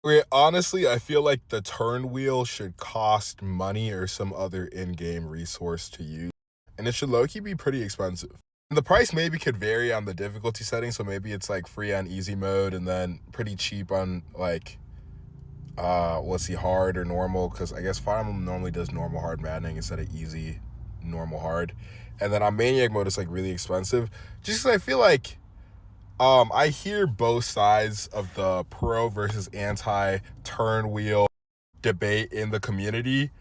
Wait, honestly, I feel like the turn wheel should cost money or some other in-game resource to use, and it should low-key be pretty expensive. And the price maybe could vary on the difficulty setting, so maybe it's like free on easy mode and then pretty cheap on like let's see, hard or normal, because I guess Fire Emblem normally does normal hard maddening instead of easy normal hard. And then on Maniac mode it's like really expensive. Just 'cause I feel like I hear both sides of the pro versus anti turn wheel debate in the community.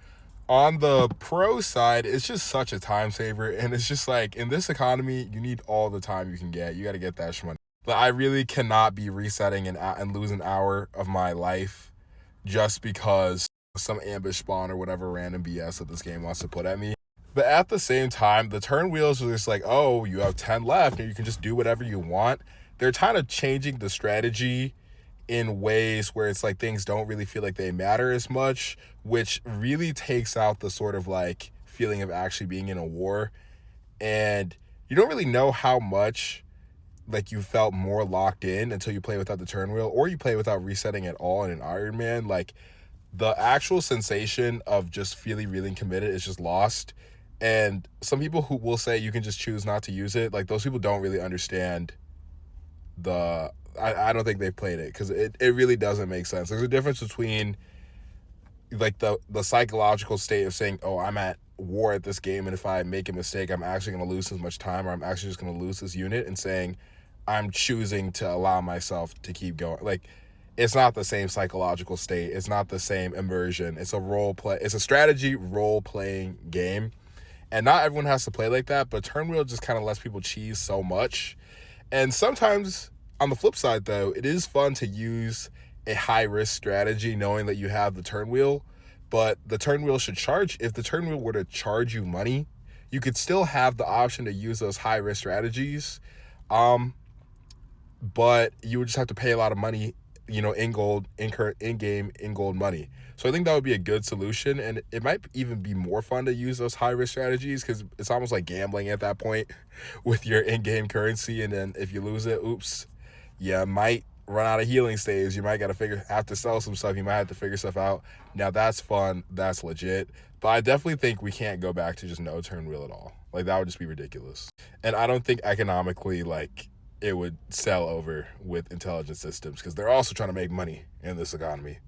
On the pro side, it's just such a time saver, and it's just like in this economy, you need all the time you can get. You got to get that shmoney. But I really cannot be resetting and lose an hour of my life just because some ambush spawn or whatever random BS that this game wants to put at me. But at the same time, the turn wheels are just like, oh, you have 10 left and you can just do whatever you want. They're kind of changing the strategy in ways where it's like things don't really feel like they matter as much, which really takes out the sort of like feeling of actually being in a war. And you don't really know how much like you felt more locked in until you play without the turn wheel, or you play without resetting at all in an Iron Man. Like the actual sensation of just feeling committed is just lost. And some people who will say you can just choose not to use it, like those people don't really understand the I don't think they've played it, because it really doesn't make sense. There's a difference between like the psychological state of saying, oh, I'm at war at this game, and if I make a mistake I'm actually going to lose as much time, or I'm actually just going to lose this unit, and saying I'm choosing to allow myself to keep going. Like, it's not the same psychological state. It's not the same immersion. It's a role play. It's a strategy role playing game, and not everyone has to play like that. But turn wheel just kind of lets people cheese so much. And sometimes, on the flip side, though, it is fun to use a high risk strategy knowing that you have the turn wheel. But the turn wheel should charge. If the turn wheel were to charge you money, you could still have the option to use those high risk strategies. But you would just have to pay a lot of money, in gold, in game, in gold money. So I think that would be a good solution, and it might even be more fun to use those high risk strategies, because it's almost like gambling at that point with your in-game currency. And then if you lose it, oops, you might run out of healing staves. You might have to sell some stuff. You might have to figure stuff out. Now that's fun, that's legit, but I definitely think we can't go back to just no turn wheel at all. Like, that would just be ridiculous, and I don't think economically, like, it would sell over with intelligent systems, because they're also trying to make money in this economy.